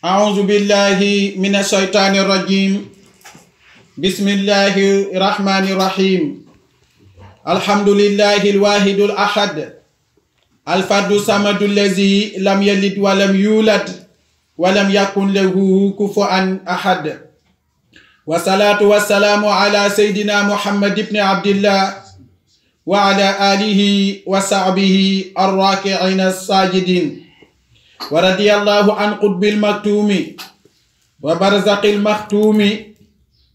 أعوذ بالله من الشيطان الرجيم بسم الله الرحمن الرحيم الحمد لله الواحد الأحد الفرد الصمد الذي لم يلد ولم يولد ولم يكن له كفوا أحد والصلاة والسلام على سيدنا محمد بن عبد الله وعلى آله وصحبه الراكعين الساجدين ورضي الله عن قطب المكتوم وبرزق المختوم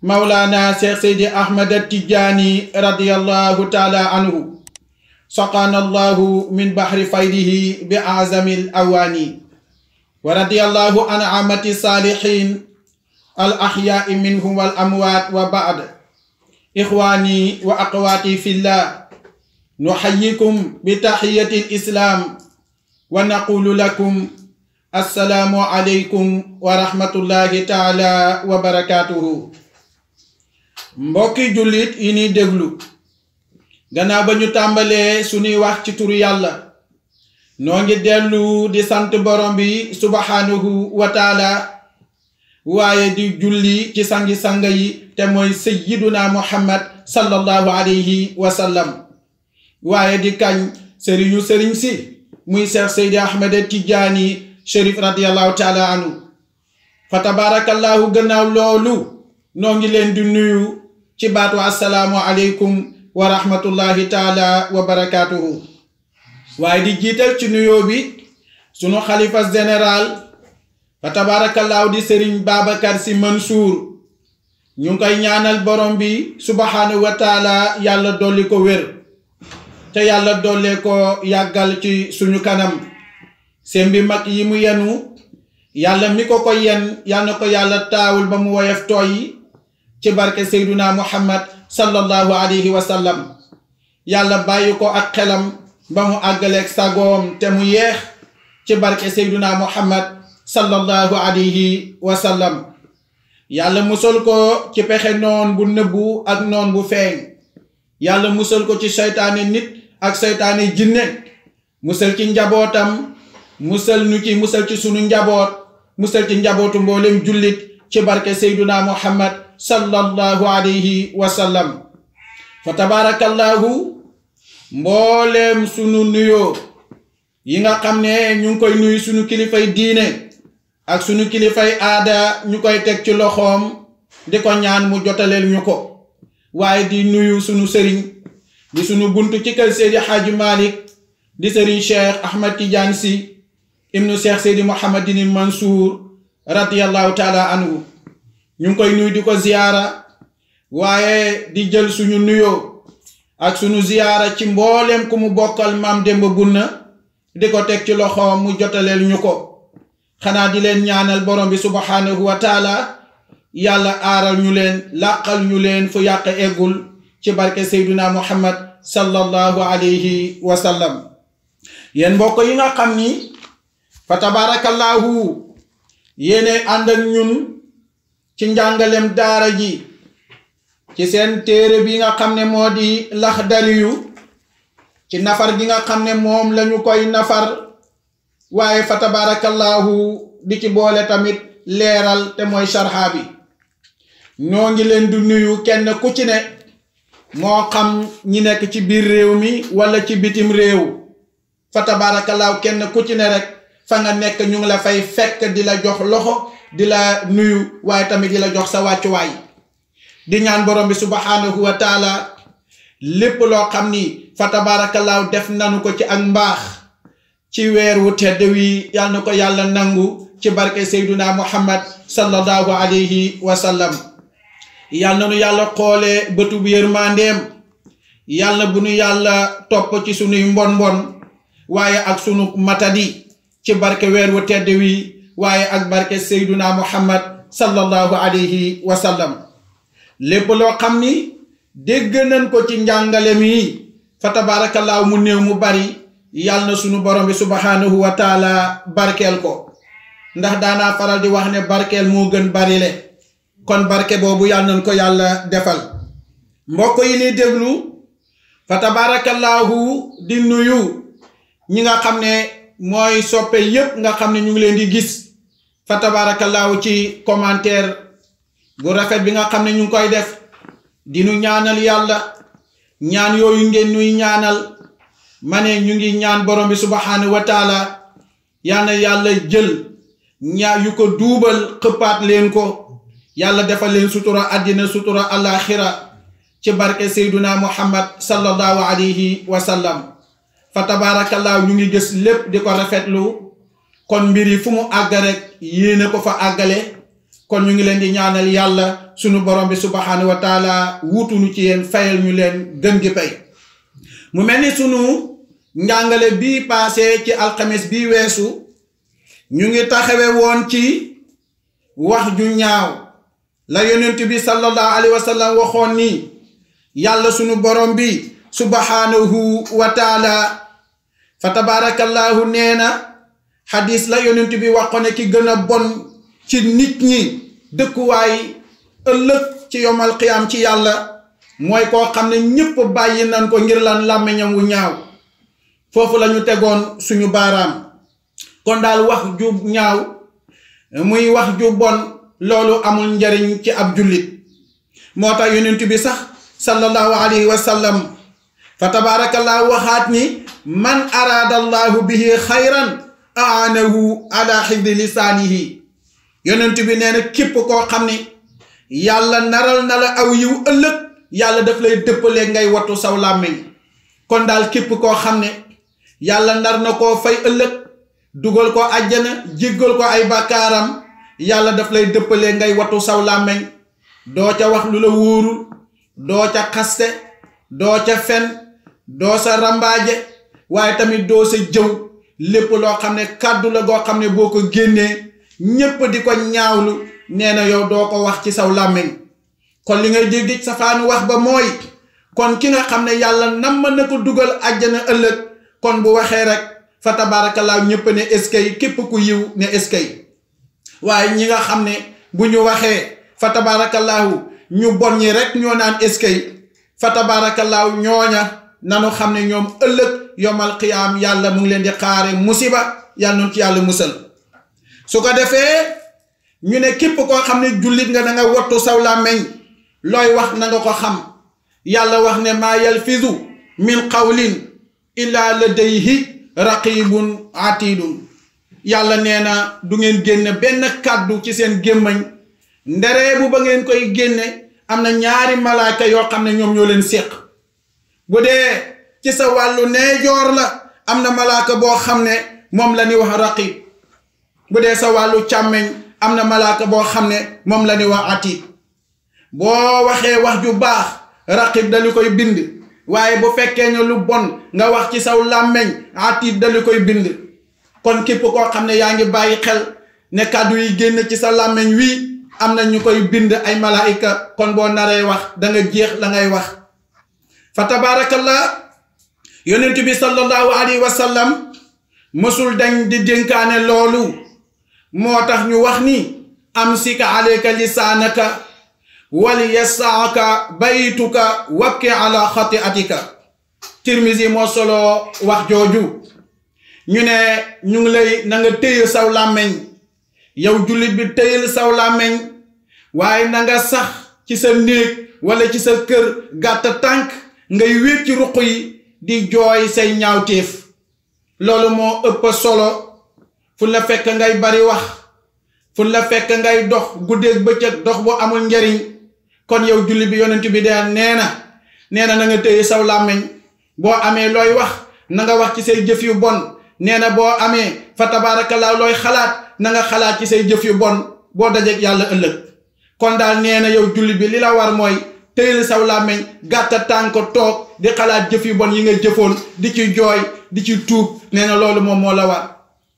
مولانا شيخ سيدي أحمد التجاني رضي الله تعالى عنه سقانا الله من بحر فيضه بأعظم الأواني ورضي الله عن عامة الصالحين الأحياء منهم والأموات وبعد إخواني وأخواتي في الله نحييكم بتحية الإسلام ونقول لكم السلام عليكم ورحمة الله تعالى وبركاته mbokki jullit yi ni déglu gannaaw ba ñu tàmbalee suñuy wax ci turu yàlla noo ngi dellu di sant borom bi subhanahu wa taala waaye di julli ci sangi-sanga yi te mooy sayyiduna muhammad sallallahu alayhi wa sallam waaye di kañ sëriñu sëriñ si muy Cheikh Seydi Ahmed Tidiane Chérif radiyallahu taala anhu fa tabarakallahu gannaaw loolu noo ngi leen di nuyu ci baatu assalaamu aleykum wa rahmatullahi taala wa barakatuhu waaye di jiital ci nuyoo bi sunu xalifa général fa tabarakallahu di Serigne Babacar Sy Mansour ñu ngi koy ñaanal borom bi subhanahu wa taala yàlla dolli ko wér te yàlla dolle ko yàggal ci suñu kanam seen bi mag yi mu yenu yàlla mi ko yen yal na ko yàlla taawul ba mu woyof tooy ci barke Seyduna Muhammad sallallahu alayhi wa sallam yàlla bàyyi ko ak xelam ba mu àggaleeg sagoom te mu yeex ci barke Seyduna Muhammad sallallahu alayhi wa sallam yàlla musal ko ci pexe noon bu nëbbu ak noon bu feeñ yàlla musal ko ci seytaane nit ak seytaane jinne musal ci njabootam musal ci sunu njaboot musal ci njabootu mboolem jullit ci barke Seyduna Muhammad sallallahu alayhi wa sallam fa tabarakallahu mboolem sunu nuyoo yi nga xam ne ñu ngi koy nuyu sunu kilifay diine ak sunu kilifay aada ñu koy teg ci loxoom di ko ñaan mu jotaleel ñu ko waaye di nuyu sunu sëriñ di sunu buntu ci kër Seydi Hadji Malick di sëriñ Cheikh Ahmed Tidiane Sy ibnu Cheikh Seydi Mouhamadine Mansour radiyallahu taala anhu ñu ngi koy nuyu di ko ziyaara waaye di jël suñu nuyoo ak suñu ziyaara ci mboolem ku mu bokkal maam Demba Bunna di ko teg ci loxoom mu jotaleel ñu ko xanaa di leen ñaanal borom bi subhanahu wa taala yàlla aaral ñu leen làqal ñu leen fu yàq eggul ci barke Seyduna Muhammad sallallahu alayhi wa sallam yéen mbokk yi nga xam ni fa tabarakallahu yéene ànd ak ñun ci njàngalem daara ji ci seen téere bi nga xam ne moo di Laxdariyu ci nafar gi nga xam ne moom lañu koy nafar waaye fa tabarakallahu di ci boole tamit leeral te mooy sharha bi ñoo ngi leen di nuyu kenn ku ci ne moo xam ñi nekk ci biir réew mi wala ci bitim réew fa tabarakallahu kenn ku ci ne rek fa nga nekk ñu ngi la fay fekk di la jox loxo di la nuyu waaye tamit di la jox sa wàccuwaay di ñaan borom bi subhanahu wa taala lépp loo xam ni fa tabarakallahu def nanu ko ci ak mbaax ci weer wu tedd wi yal na ko yàlla nangu ci barke Seyduna Muhammad sallallahu alayhi wa sallam yal na nu yàlla xoolee bëtu bu yërmandeem yal na bu nu yàlla topp ci sunuy mbon waaye ak sunu matadi ci barke weer wu tedd wi waaye ak barke Seyduna Muhammad sallallahu alayhi wa sallam lépp loo xam ni dégg nañ ko ci njàngale mi fa tabarakallahu mu néew mu bari yal na sunu borom bi subhanahu wa taala barkeel ko ndax daanaa faral di wax ne barkeel moo gën barile kon barke boobu yal nañ ko yàlla defal mbokk yi ni déglu fa tabarakallahu di nuyu ñi nga xam ne mooy soppe yépp nga xam ne ñu ngi leen di gis fa tabaarakallaahu ci commentaire bu rafet bi nga xam ne ñu ngi koy def di nu ñaanal yàlla ñaan yooyu ngeen nuy ñaanal ma ne ñu ngi ñaan borom bi subhanahu wa taala yal na yàlla jël ñaa yu ko duubal xëppaat leen ko yàlla defal leen sutura àddina sutura alaxira ci barke Seyduna Muhammad sallallahu alayhi wa sallam fa tabaarakallaahu ñu ngi gis lépp di ko rafetlu kon mbir yi fu mu àgg rek yéene ko fa àggale kon ñu ngi leen di ñaanal yàlla sunu borom bi subhanahu wa taala wuutunu ci yéen fayal ñu leen gën gi pay mu mel ni sunu njàngale bii paase ci alxames bii weesu ñu ngi taxawe woon ci wax ju ñaaw la yonent bi sallallahu alayhi wa sallam waxoon ni yàlla sunu borom bi subhanahu wa taala fa tabarakallahu nee na xadis la yonent bi waxoon ne ki gën a bon ci nit ñi dëkkuwaay ëllëg ci yomal qiyaam ci yàlla mooy koo xam ne ñëpp bàyyi nan ko ngir lan làmmiñam wu ñaaw foofu la ñu tegoon suñu baaraam kon daal wax ju ñaaw muy wax ju bon loolu amul njariñ ci ab jullit moo tax yonent bi sax sallallahu alayhi wa sallam fa tabarakallahu waxaat ni man araada allahu bihi xayran aanahu ala xifdi lisaanihi yonent bi nee na képp koo xam ne yàlla naral na la aw yiw ëllëg yàlla daf lay dëppale ngay wattu saw làmmiñ kon daal képp koo xam ne yàlla nar na koo fay ëllëg dugal ko àjjana jéggal ko ay bàkkaaram yàlla daf lay dëppale ngay wattu saw làmmiñ doo ca wax lu la wóorul doo ca xaste doo ca fen doo sa rambaaje waaye tamit doo sa jëw lépp loo xam ne kàddu la goo xam ne boo ko génnee ñépp di ko ñaawlu nee na yow doo ko wax ci saw làmmiñ kon li ngay dégg safaanu wax ba mooy kon ki nga xam ne yàlla namm na ko dugal àjjana ëllëg kon bu waxee rek fa tabaarakallaahu ñépp ne eskay képp ku yiw ne eskay waaye ñi nga xam ne bu ñu waxee fa tabaarakallaahu ñu bon ñi rek ñoo naan eskay fa tabaarakallaahu ñooña nanu xam ne ñoom ëllëg yomal qiyaam yàlla mu ngi leen di xaare musiba yàlla noonu ci yàlla musal su ko defee ñu ne képp koo xam ne jullit nga da nga wattu saw làmmiñ looy wax na nga ko xam yàlla wax ne maa yalfizu min qawlin illa ladayhi raqibun atidun yàlla nee na du ngeen génne benn kàddu ci seen gémmañ nderee bu ba ngeen koy génne am na ñaari malaaka yoo xam ne ñoom ñoo leen séq bu dee ci sa wàllu neejoor la am na malaaka boo xam ne moom la ñuy wax raqib bu dee sa wàllu càmmeñ am na malaaka boo xam ne moom la ñuy wax atid boo waxee wax ju baax raqib dañu koy bind waaye bu fekkee ne lu bon nga wax ci saw làmmeñ atid dañu koy bind kon képp koo xam ne yaa ngi bàyyi xel ne kàddu yi génn ci sa làmmeñ wii am na ñu koy bind ay malaayika kon boo naree wax da nga jeex la ngay wax fa tabaarakallah yonent bi sallallahu alayhi wa sallam mësul dañ di dénkaane loolu moo tax ñu wax ni amsika alayka lisaanaka wal yasaaka baytuka wabki ala xatiatika Tirmizi moo solo wax jooju ñu ne ñu ngi lay na nga téye saw làmmeñ yow jullit bi téyel saw làmmeñ waaye na nga sax ci sa néeg wala ci sa kër gàtt tànk ngay wéet ci ruq yi di jooy say ñaawteef loolu moo ëpp solo fu la fekk ngay bari wax fu la fekk ngay dox guddeeg bëccëg dox bu amul njariñ kon yow jullit bi yonent bi de nee na na nga téye saw làmmeñ boo amee looy wax na nga wax ci say jëf yu bon nee na boo amee fa tabaarakallaahu looy xalaat na nga xalaat ci say jëf yu bon boo dajeek yàlla ëllëg kon daal nee na yow jullit bi li la war mooy téyel saw làmmeñ gàtta tànk toog di xalaat jëf yu bon yi nga jëfoon di ci jooy di ci tuub nee na loolu moom moo la war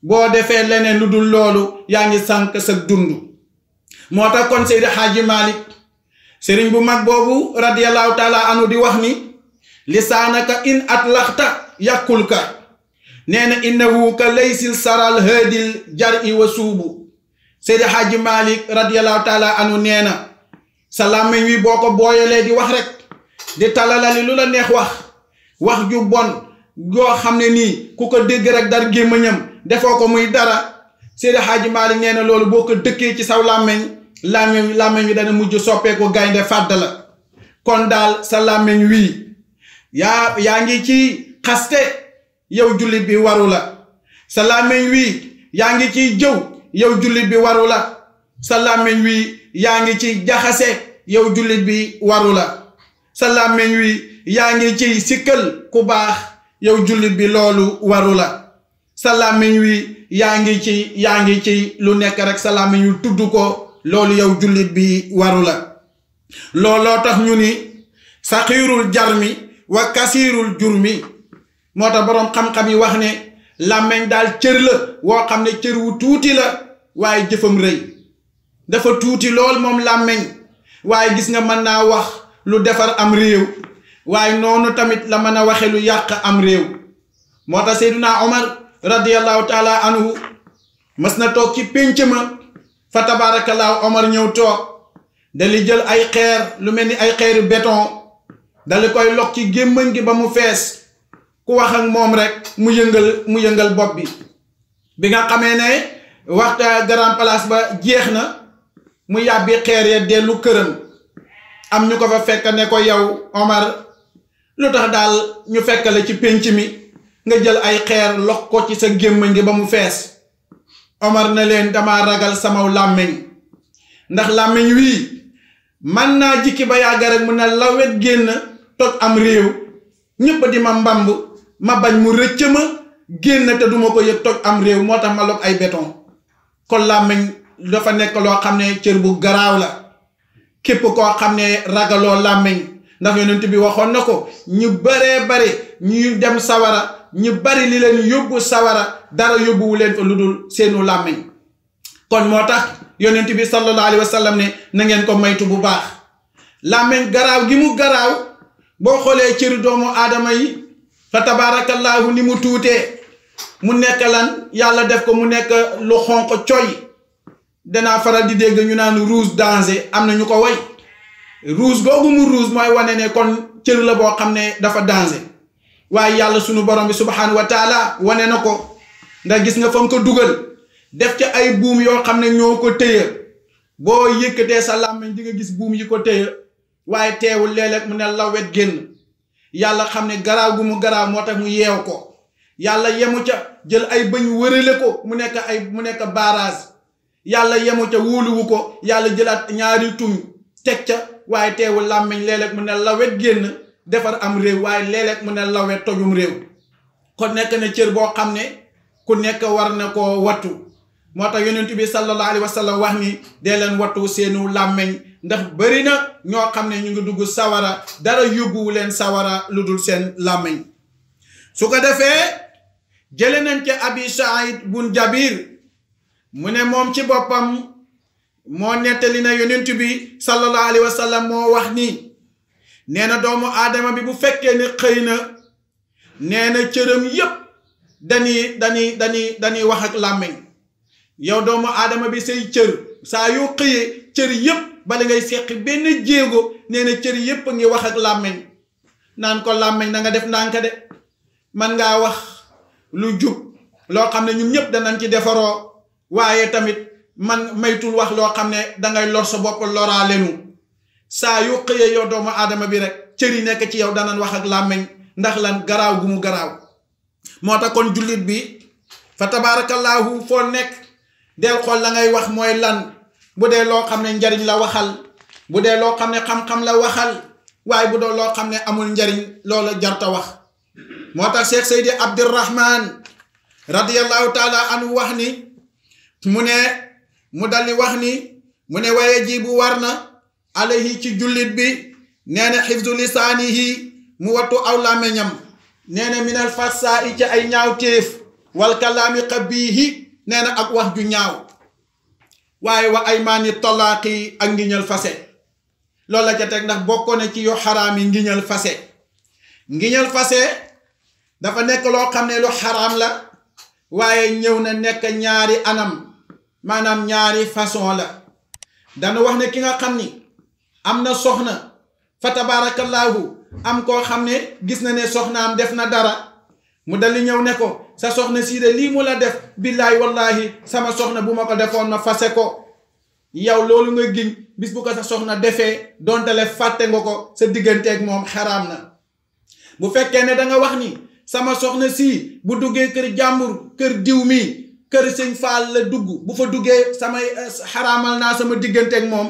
boo defee leneen lu dul loolu yaa ngi sànk sa dund moo tax kon Seydi Haaji Malik sëriñ bu mag boobu radiyallahu taala anu di wax ni lisaanaka in atlaxta yàqulka nee na innahu ka laysil saral haadil jari wa suubu Seydi Haaji Malik radiyallahu taala anu nee na sa làmmiñ wi boo ko booyalee di wax rek di talalali lu la neex wax ju bon yoo xam ne nii ku ko dégg rek dar gémmiñam defoo ko muy dara Seydi Hadji Malick nee na loolu boo ko dëkkee ci saw làmmeñ wi dana mujj soppeeku gaynde fàdd la kon daal sa làmmeñ wii yaa ngi ci xaste yow jullit bi waru la sa làmmeñ wii yaa ngi ciy jëw yow jullit bi waru la sa làmmeñ wi yaa ngi ci jaxase yow jullit bi waru la sa làmmeñ wi yaa ngi ciy sikkal ku baax yow jullit bi loolu waru la sa làmmeñ wi yaa ngi ci lu nekk rek sa làmmeñ wi tudd ko loolu yow jullit bi waru la looloo tax ñu ni saxiirul jarmi wa kasiirul jurmi moo tax boroom xam-xam yi wax ne làmmeñ daal cër la woo xam ne cër wu tuuti la waaye jëfam rëy dafa tuuti lool moom làmmeñ waaye gis nga mën naa wax lu defar am réew waaye noonu tamit la mën a waxe lu yàq am réew moo tax Seydina Omar radiyallahu taala anhu mas na toog ci pénc ma fa tabaarakallaahu Omar ñëw toog dali jël ay xeer lu mel ni ay xeeri béton dali koy lok ci gémmañ gi ba mu fees ku wax ak moom rek mu yëngal bopp bi nga xamee ne waxta grand place ba jeex na mu yàbbi xeer ya dellu këram am ñu ko fa fekk ne ko yow Omar lu tax daal ñu fekk la ci pénc mi nga jël ay xeer lok ko ci sa gémmañ gi ba mu fees Omar na leen dama ragal samaw làmmeñ ndax làmmeñ wii man naa jikki ba yàgg rek mu ne lawet génn toj am réew ñëpp di ma mbamb ma bañ mu rëcc ma génn te duma ko yëg toj am réew moo tax ma log ay béton kon làmmeñ dafa nekk loo xam ne cër bu garaaw la képp koo xam ne ragaloo làmmeñ ndax yonent bi waxoon na ko ñu baree bare ñu dem sawara ñu bari li leen yóbbu sawara dara yóbbuwu leen fa lu dul seenu làmmeñ kon moo tax yonent bi sallallahu alayhi wa sallam ne na ngeen ko maytu bu baax làmmeñ garaaw gi mu garaaw boo xoolee cëri doomu aadama yi fa tabaarakallaahu ni mu tuutee mu nekk lan yàlla def ko mu nekk lu xonq coy danaa faral di dégg ñu naan rouge danger am na ñu ko way rouge googu mu rouge mooy wane ne kon cër la boo xam ne dafa danger waaye yàlla sunu borom bi subhaanahu wa taala wane na ko ndax gis nga fa mu ko dugal def ca ay buum yoo xam ne ñoo ko téye boo yëkkatee sa làmmiñ di nga gis buum yi ko téye waaye teewul léeg-léeg mu ne lawet génn yàlla xam ne garaaw gu mu garaaw moo tax mu yeew ko yàlla yemu ca jël ay bëñ wërale ko mu nekk barrage yàlla yemu ca wóoluwu ko yàlla jëlaat ñaari tuñ teg ca waaye teewul làmmiñ léeg-léeg mu ne lawet génn defar am réew waaye léeg-léeg mu ne lawet tojum réew kon nekk na cër boo xam ne ku nekk war na koo wattu moo tax yonent bi sallallahu alayhi wa sallam wax ni dee leen wattu seenu làmmeñ ndax bëri na ñoo xam ne ñu ngi dugg sawara dara yóbbuwu leen sawara lu dul seen làmmeñ su ko defee jële nañ ca abi saïd bun jabir mu ne moom ci boppam moo nettali na yonent bi sallallahu alayhi wa sallam moo wax ni nee na doomu aadama bi bu fekkee ne xëy na nee na cëram yépp dañuy wax ak làmmeñ yow doomu aadama bi say cër saa yoo xëyee cër yépp bala ngay seqi benn jéego nee na cër yépp ngi wax ak làmmeñ naan ko làmmeñ na nga def ndànk de man ngaa wax lu jub loo xam ne ñun ñëpp danañ ci defaroo waaye tamit man maytul wax loo xam ne dangay lor sa bopp loraa lenu saa yoo xëyee yow doomu aadama bi rek cër yi nekk ci yow danañ wax ak làmmeñ ndax lan garaaw gu mu garaaw moo tax kon jullit bi fa tabaarakallaahu foo nekk del xool la ngay wax mooy lan bu dee loo xam ne njariñ la waxal bu dee loo xam ne xam-xam la waxal waaye bu dee loo xam ne amul njariñ loola jarta wax moo tax Cheikh Seydi Abdirahman radiyallahu taala anhu wax ni mu daldi wax ni mu ne waye ji bu war na alayhi ci jullit bi nee na xifzu lisaanihi mu wattu aw làmmiñam nee na minal fasaa i ci ay ñaawteef wal kalaami xabiihi nee na ak wax ju ñaaw waaye wa ay maani tolaaqi ak ngiñal fase loolu la ca teg ndax bokkoon na ci yu xaraam yi ngiñal fase dafa nekk loo xam ne lu xaraam la waaye ñëw na nekk ñaari anam maanaam ñaari façon la dana wax ne ki nga xam ni am na soxna fa tabaarakallaahu am koo xam ne gis na ne soxnaam def na dara mu dali ñëw ne ko sa soxna sii de lii mu la def billaay wallahi sama soxna bu ma ko defoon ma fase ko yow loolu nga giñ bis bu ko sa soxna defee donte le fàtte nga ko sa digganteeg moom xaraam na bu fekkee ne da nga wax ni sama soxna sii bu duggee kër jàmbur kër diw mi kër sëñ Faal la dugg bu fa duggee samay xaraamal naa sama digganteeg moom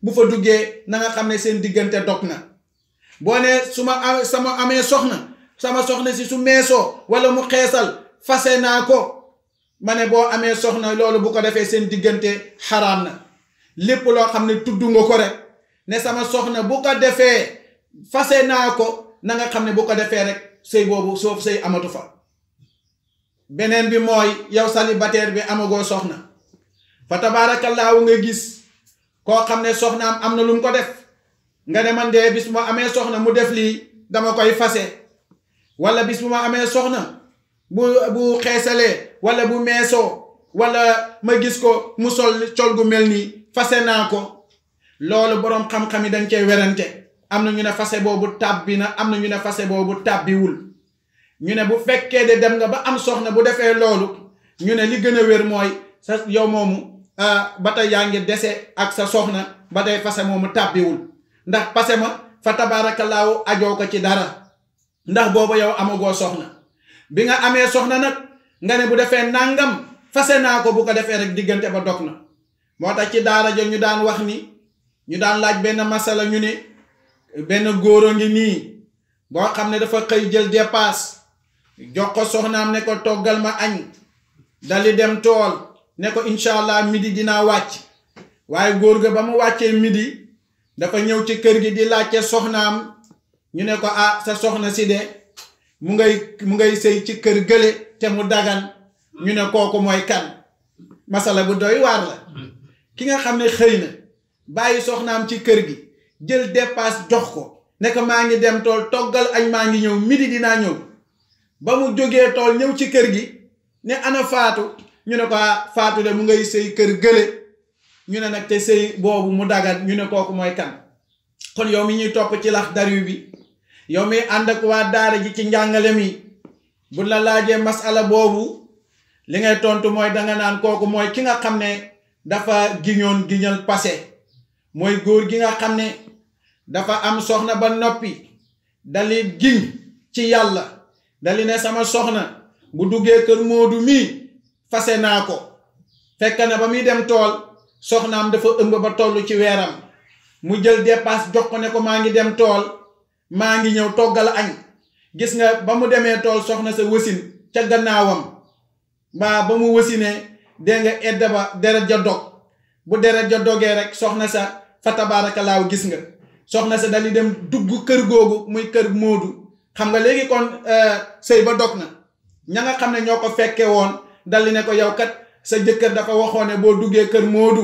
bu fa duggee na nga xam ne seen diggante dog na boo ne sama amee soxna sama soxna si su meesoo wala mu xeesal fase naa ko ma ne boo amee soxna loolu bu ko defee seen diggante xaraam na lépp loo xam ne tudd nga ko rek ne sama soxna bu ko defee fase naa ko na nga xam ne bu ko defee rek sëy boobu soof sëy amatu fa beneen bi mooy yow célibataire bi amagoo soxna fa tabaarakallaahu nga gis koo xam ne soxnaam am na lu mu ko def nga ne man de bis bu ma amee soxna mu def lii dama koy fase wala bis bu ma amee soxna bu xeesalee wala bu meesoo wala ma gis ko mu sol col gu mel nii fase naa ko loolu boroom xam-xam yi dañ cey werante am na ñu ne fase boobu tàbbi na am na ñu ne fase boobu tàbbiwul ñu ne bu fekkee de dem nga ba am soxna bu defee loolu ñu ne li gën a wér mooy sa yow moomu ba tey yaa ngi dese ak sa soxna ba tey fase moomu tàbbiwul ndax fase ma fa tabaarakallaahu ajoo ko ci dara ndax boobu yow amagoo soxna bi nga amee soxna nag nga ne bu defee nangam fase naa ko bu ko defee rek diggante ba dog na moo tax ci daara ja ñu daan wax ni ñu daan laaj benn masala ñu ne benn góor a ngi nii boo xam ne dafa xëy jël dépasse jox ko soxnaam ne ko toggal ma añ dali dem tool ne ko incha allah midi dinaa wàcc waaye góor ga ba mu wàccee midi dafa ñëw ci kër gi di laajte soxnaam ñu ne ko ah sa soxna si de mu ngay sëy ci kër gële te mu dagan ñu ne kooku mooy kan masala bu doy waar la ki nga xam ne xëy na bàyyi soxnaam ci kër gi jël dépasse jox ko ne ko maa ngi dem tool toggal añ maa ngi ñëw midi dinaa ñëw ba mu jógee tool ñëw ci kër gi ne ana faatu ñu ne ko faatu de mu ngay sëy kër gële ñu ne nag te sëy boobu mu dagan ñu ne kooku mooy kan kon yow mi ñuy topp ci Laxdari bi yow mi ànd ak waa daara ji ci njàngale mi bu la laajee masala boobu li ngay tontu mooy danga naan kooku mooy ki nga xam ne dafa giñal passé mooy góor gi nga xam ne dafa am soxna ba noppi dali giñ ci yàlla dali ne sama soxna bu duggee kër Moodu mii fase naa ko fekk na ba muy dem tool soxnaam dafa ëmb ba toll ci weeram mu jël dépasse jox ko ne ko maa ngi dem tool maa ngi ñëw toggal añ gis nga ba mu demee tool soxna sa wasin ca gannaawam ba mu wasinee dégg nga edda ba deret ja dog bu deret ja dogee rek soxna sa fa tabaarakallaahu gis nga soxna sa dali dem dugg kër googu muy kër Moodu xam nga léegi kon sëy ba dog na ña nga xam ne ñoo ko fekke woon dali ne ko yow kat sa jëkkër dafa waxoon ne boo duggee kër Moodu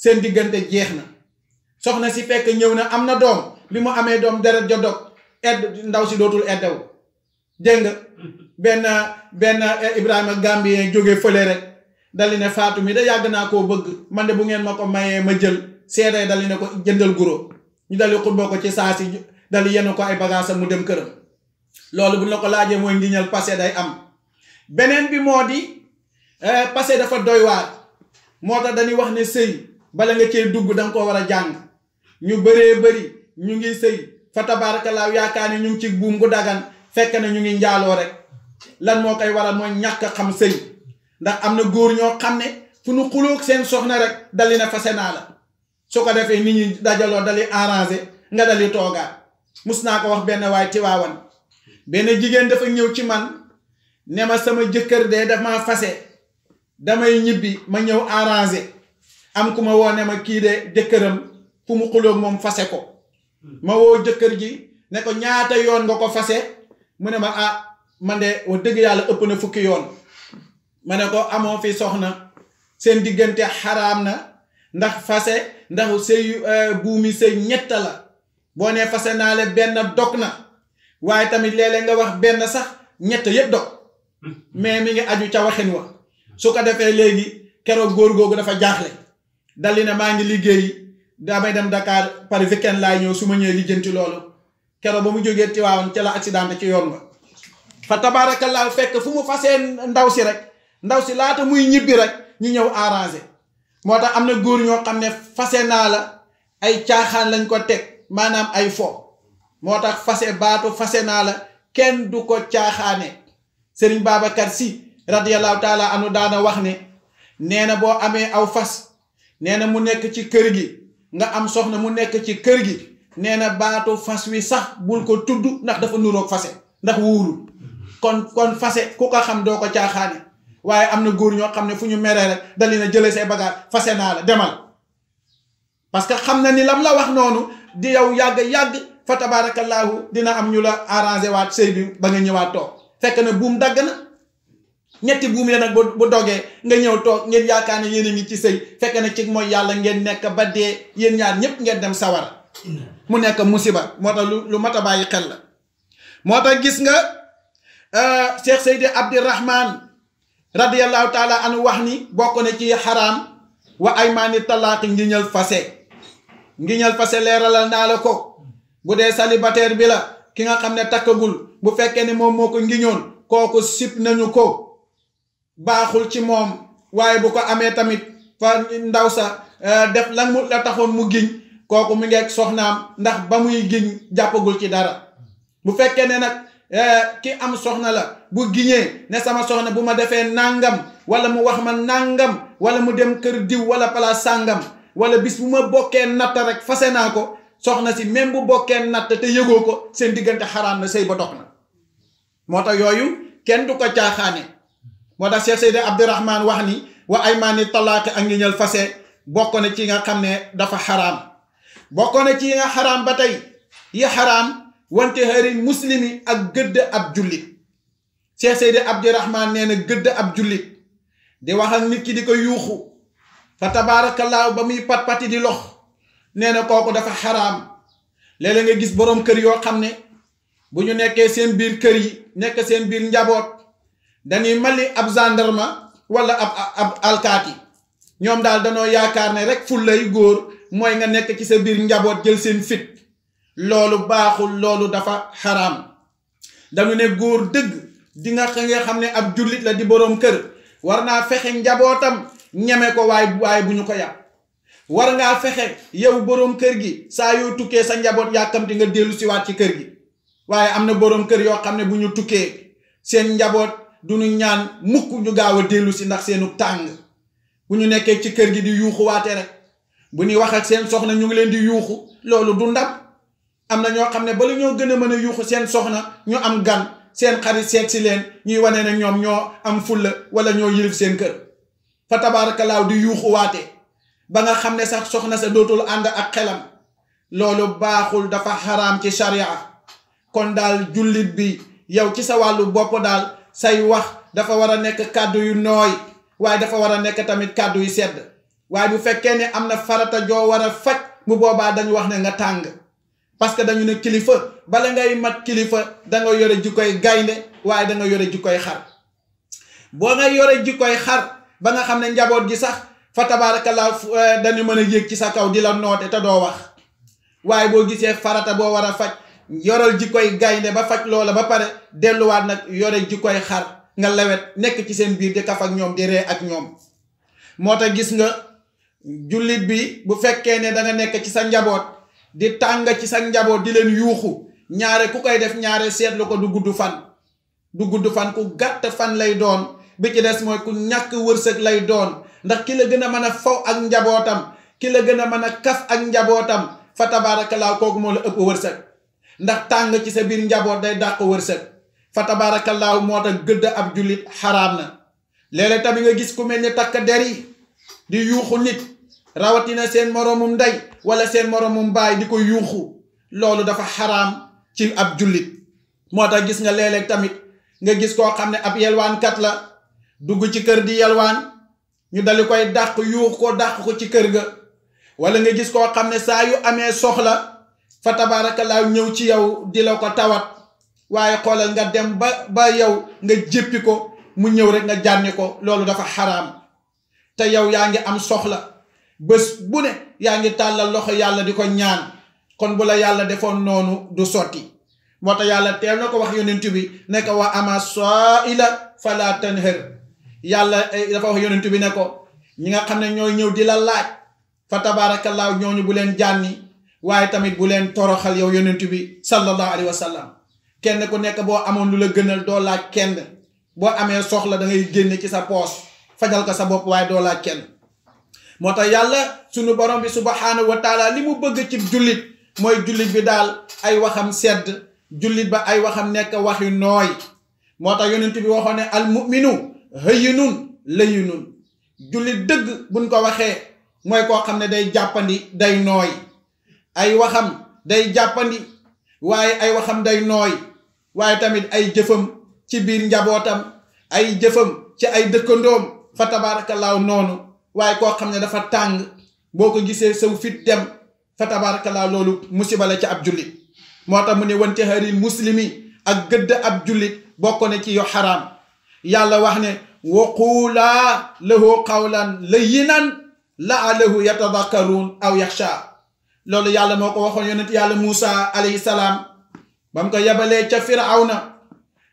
seen diggante jeex na soxna si fekk ñëw na am na doom bi mu amee doom deret ja dog ndaw si dootul eddaw dégg nga benn Ibrahima Gambien jóge fële rek dali ne faatu mi da yàgg naa koo bëgg man de bu ngeen ma ko mayee ma jël seedee dali ne ko jëndal guro ñu dali xutboo ko ci saa si dali yenn ko ay bagaasam mu dem këram loolu bu ñu la ko laajee mooy ngiñal passé day am beneen bi moo di passé dafa doy waar moo tax dañuy wax ne sëy bala nga cee dugg danga ko war a jàng ñu bëree bëri ñu ngi sëy fa tabaarakallaahu yaakaar ni ñu ngi ci buum gu dagan fekk na ñu ngi njaaloo rek lan moo koy waral mooy ñàkk xam sëy ndax am na góor ñoo xam ne fu nu xuloog seen soxna rek dali na fase naa la su ko defee nit ñi dajaloo dali arrangé nga dali toogaat mus naa ko wax benn waay Tiwaawan benn jigéen dafa ñëw ci man ne ma sama jëkkër de daf ma fase damay ñibbi ma ñëw arrangé am ku ma woo ne ma kii de jëkkëram fu mu xuloog moom fase ko ma woo jëkkër ji ne ko ñaata yoon nga ko fase mu ne ma ah man de wax dëgg yàlla ëpp na fukki yoon ma ne ko amoo fi soxna seen diggante xaraam na ndax fase ndax sëy buumi sëy ñett la boo nee fase naa le benn dog na waaye tamit léeg-léeg nga wax benn sax ñett yëpp dog mais mi ngi aju ca waxin wa su ko defee léegi keroog góor googu dafa jaaxle dali ne maa ngi liggéey damay dem Dakar par weekend laay ñëw su ma ñëwee lijjanti loolu keroog ba mu jógee Tiwaawan ca la accident ci yoon ba fa tabaarakallaahu fekk fu mu fasee ndaw si rek ndaw si laata muy ñibbi rek ñu ñëw arrangé moo tax am na góor ñoo xam ne fase naa la ay caaxaan lañ ko teg maanaam ay fo moo tax fase baatu fase naa la kenn du ko caaxaane Sëriñ Babacar Si radiyallahu taala anu daana wax ne nee na boo amee aw fas nee na mu nekk ci kër gi nga am soxna mu nekk ci kër gi nee na baatu fas wi sax bul ko tudd ndax dafa nuroog fase ndax wuurul kon fase ku ko xam doo ko caaxaane waaye am na góor ñoo xam ne fu ñu meree rek dali na jëlee say bagaar fase naa la demal parce que xam na ni lam la wax noonu di yow yàgg fa tabaarakallaahu dina am ñu la arrangé waat sëy bi ba nga ñëwaat toog fekk na buum dagg na ñetti buum ya nag bu dogee nga ñëw toog ngeen yaakaar ne yéen a ngi ci sëy fekk na ci mooy yàlla ngeen nekk ba dee yéen ñaar ñëpp ngeen dem sawara mu nekk musiba moo tax lu mat a bàyyi xel la moo tax gis nga Cheikh Seydi Abdirahman radiyallahu taala anu wax ni bokk na ci xaraam wa aymaani talaaqi ngiñal fase leeralal naa la ko bu dee célibataire bi la ki nga xam ne takkagul bu fekkee ne moom moo ko ngiñoon kooku sip nañu ko baaxul ci moom waaye bu ko amee tamit fa ndaw sa def lan mu la taxoon mu giñ kooku mu ngeeg soxnaam ndax ba muy giñ jàppagul ci dara bu fekkee ne nag ki am soxna la bu giñee ne sama soxna bu ma defee nangam wala mu wax ma nangam wala mu dem kër diw wala place sàngam wala bis bu ma bokkee natt rek fase naa ko soxna si même bu bokkee natt te yëgoo ko seen diggante xaraam na sëy ba dox na moo tax yooyu kenn du ko caaxaane moo tax Cheikh Seydi Abdirahman wax ni wa aymaani talaaqi ak ngiñal fase bokk na ci nga xam ne dafa xaraam bokk na ci nga xaraam ba tey yi xaraam wante xëri muslimi ak gëdd ab jullit Cheikh Seydi Abdirahman nee na gëdd ab jullit di wax ak nit ki di ko yuuxu fa tabaarakallaahu ba muy pat-pati di lox nee na kooku dafa xaraam léeg-léeg nga gis boroom kër yoo xam ne bu ñu nekkee seen biir kër yi nekk seen biir njaboot dañuy mali ab gendarme wala ab alkaati ñoom daal danoo yaakaar ne rek fullay góor mooy nga nekk ci sa biir njaboot jël seen fit loolu baaxul loolu dafa xaraam dañu ne góor dëgg di nga xam ne ab jullit la di boroom kër war naa fexe njabootam ñeme ko waaye bu ñu ko yàpp war ngaa fexe yow boroom kër gi saa yoo tukkee sa njaboot yàkkamti nga dellu siwaat ci kër gi waaye am na boroom kër yoo xam ne bu ñu tukkee seen njaboot du ñu ñaan mukk ñu gaaw a dellu si ndax seenu tàng bu ñu nekkee ci kër gi di yuuxu waate rek bu ñuy wax ak seen soxna ñu ngi leen di yuuxu loolu du ndam am na ñoo xam ne bala ñoo gën a mën a yuuxu seen soxna ñu am gan seen xarit seet si leen ñuy wane ne ñoom ñoo am fulla wala ñoo yilif seen kër fa tabaarakallaahu di yuuxu waate ba nga xam ne sax soxna sa dootul ànd ak xelam loolu baaxul dafa xaraam ci sharia kon daal jullit bi yow ci sa wàllu bopp daal say wax dafa war a nekk kàddu yu nooy waaye dafa war a nekk tamit kàddu yu sedd waaye bu fekkee ne am na farata joo war a faj bu boobaa dañu wax ne nga tàng parce que dañu ne kilifa bala ngay mat kilifa danga yore jikkoy gaynde waaye danga yore jikkoy xar boo nga yore jikkoy xar ba nga xam ne njaboot gi sax fa tabaarakallaa dañu mën a yéeg ci sa kaw di la noote te doo wax waaye boo gisee farata boo war a faj yoral jikkoy gaynde ba faj loola ba pare delluwaat nag yore jikkoy xar nga lewet nekk ci seen biir di kaf ak ñoom di ree ak ñoom moo tax gis nga jullit bi bu fekkee ne danga nekk ci sa njaboot di tàng ci sa njaboot di leen yuuxu ñaare ku koy def ñaare seetlu ko du gudd fan ku gàtt fan lay doon bi ci des mooy ku ñàkk wërsëg lay doon ndax ki la gën a mën a faw ak njabootam ki la gën a mën a kaf ak njabootam fa tabaarakallaahu kooku moo la ëpp wërsëg ndax tàng ci sa biir njaboot day dàq wërsëg fa tabaarakallaahu moo tax gëdd ab jullit xaraam na léeg-léeg tamit nga gis ku mel ni takk der yi di yuuxu nit rawatina seen moroomum ndey wala seen moroomum baay di ko yuuxu loolu dafa xaraam ci ab jullit moo tax gis nga léeg-léeg tamit nga gis koo xam ne ab yelwaankat la dugg ci kër di yelwaan ñu dali koy dàq yuux ko dàq ko ci kër ga wala nga gis koo xam ne saa yu amee soxla fa tabaarakallaahu ñëw ci yow di la ko tawat waaye xoolal nga dem ba yow nga jéppi ko mu ñëw rek nga jànni ko loolu dafa xaraam te yow yaa ngi am soxla bés bu ne yaa ngi tàllal loxo yàlla di ko ñaan kon bu la yàlla defoon noonu du sotti moo tax yàlla teel na ko wax yonent bi ne ko wa ama saa'ila fala tanhar yàlla dafa wax yonent bi ne ko ñi nga xam ne ñooy ñëw di la laaj fa tabaarakallaahu ñooñu bu leen jànni waaye tamit bu leen toroxal yow yonent bi sallallahu alayhi wa sallam kenn ku nekk boo amoon lu la gënal doo laaj kenn boo amee soxla da ngay génne ci sa poos fajal ko sa bopp waaye doo laaj kenn moo tax yàlla sunu borom bi subhanahu wa taala li mu bëgg ci jullit mooy jullit bi daal ay waxam sedd jullit ba ay waxam nekk wax yu nooy moo tax yonent bi waxoon ne al mu'minu hayyinun layyinun jullit dëgg buñ ko waxee mooy koo xam ne day jàppandi day nooy ay waxam day jàppandi waaye ay waxam day nooy waaye tamit ay jëfam ci biir njabootam ay jëfam ci ay dëkkandoom fa tabaarakallaahu noonu waaye koo xam ne dafa tàng boo ko gisee saw fit dem fa tabaarakallaahu loolu musiba la ci ab jullit moo tax mu ne wante haril muslimi ak gëdd ab jullit bokk na ci yu xaraam yàlla wax ne waquulaa lahu qawlan layyinan la'allahu yatadakkaruun aw yaxsha loolu yàlla moo ko waxoon yonent yàlla Muusa alayhi salaam ba mu ko yabalee ca Firawna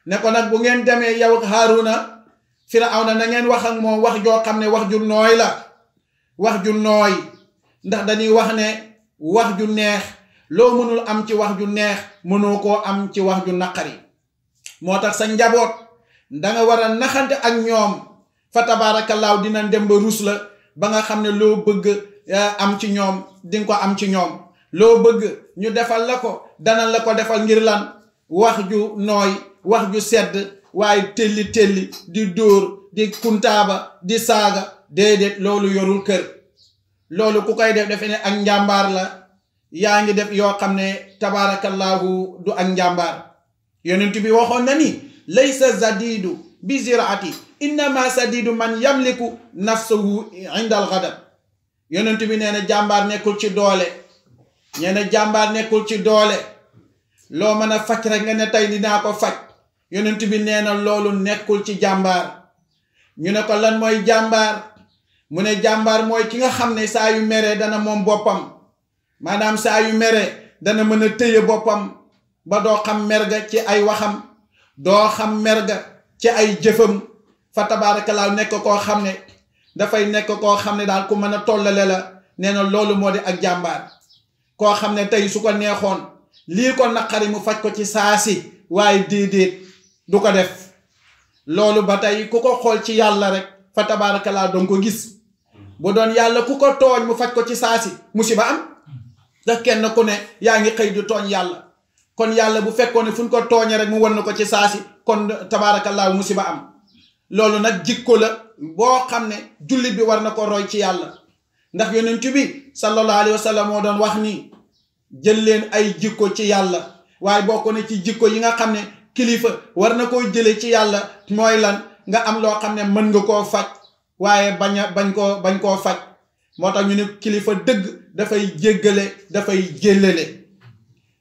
ne ko nag bu ngeen demee yow ak Haaruna Firawna na ngeen wax ak moom wax joo xam ne wax ju nooy la wax ju nooy ndax dañuy wax ne wax ju neex loo mënul am ci wax ju neex mënoo koo am ci wax ju naqari moo tax sa njaboot danga war a naxante ak ñoom fa tabaarakallaahu dina dem ba rus la ba nga xam ne loo bëgg am ci ñoom dinga ko am ci ñoom loo bëgg ñu defal la ko dana la ko defal ngir lan wax ju nooy wax ju sedd waaye telli di dóor di kuntaaba di saaga déedéet loolu yorul kër loolu ku koy def defe ne ak njàmbaar la yaa ngi def yoo xam ne tabaarakallaahu du ak njàmbaar yonent bi waxoon na ni laysa zadidu bi ziraati innama sadidu man yamliku nafsahu inda al ghadab yonent bi nee na jàmbaar nekkul ci doole nee na jàmbaar nekkul ci doole loo mën a faj rek nga ne tey dinaa ko faj yonent bi nee na loolu nekkul ci jàmbaar ñu ne ko lan mooy jàmbaar mu ne jàmbaar mooy ki nga xam ne saa yu meree dana moom boppam maanaam saa yu meree dana mën a tëye boppam ba doo xam merga ci ay waxam doo xam merga ci ay jëfam fa tabaarakallaahu nekk koo xam ne dafay nekk koo xam ne daal ku mën a tollale la nee na loolu moo di ak jàmbaar koo xam ne tey su ko neexoon lii ko naqari mu faj ko ci saasi waaye déedéet du ko def loolu ba tey ku ko xool ci yàlla rek fa tabaarakallaahu danga ko gis bu doon yàlla ku ko tooñ mu faj ko ci saasi musiba am ndax kenn ku ne yaa ngi xëy du tooñ yàlla kon yàlla bu fekkoon ne fu ñu ko tooñee rek mu wan na ko ci saasi kon tabaarakallaahu musiba am loolu nag jikko la boo xam ne jullit bi war na ko roy ci yàlla ndax yonent bi sallallahu alayhi wa sallam moo doon wax ni jël leen ay jikko ci yàlla waaye bokk na ci jikko yi nga xam ne kilifa war na koo jële ci yàlla mooy lan nga am loo xam ne mën nga koo faj waaye bañ koo faj moo tax ñu ne kilifa dëgg dafay jéggale dafay jéllale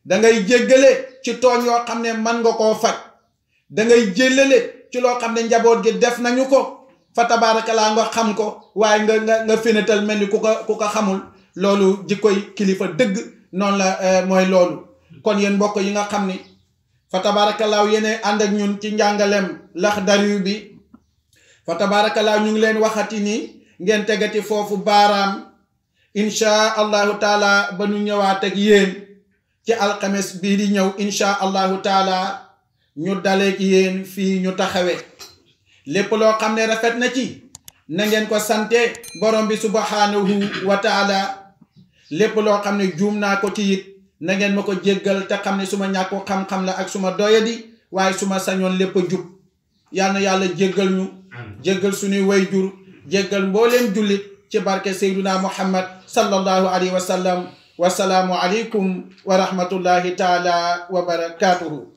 dangay jéggale ci tooñ yoo xam ne mën nga koo faj dangay jéllale ci loo xam ne njaboot gi def nañu ko fa tabaarakallaa nga xam ko waaye nga fenetal mel ni ku ko xamul loolu jikkoy kilifa dëgg noonu la mooy loolu kon yéen mbokk yi nga xam ni fa tabaarakallaa yéene ànd ak ñun ci njàngaleem Laxdari bi fa tabaarakallaa ñu ngi leen waxati ni ngeen tegati foofu baaraam insha allahu taala ba ñu ñëwaat ak yéen ci alxames bii di ñëw insha allahu taala ñu daleeg yéen fii ñu taxawe lépp loo xam ne rafet na ci na ngeen ko sante borom bi subhanahu wa taala lépp loo xam ne juum naa ko ci it na ngeen ma ko jéggal te xam ne suma ñàkku xam-xam la ak suma doyadi waaye suma sañoon lépp a jub yal na yàlla jéggal ñu jéggal suñuy wayjur jéggal mbooleem jullit ci barke Seyduna Muhammad sallallahu alayhi wa sallam wasalaamu aleykum wa rahmatullahi taala wa barakatuhu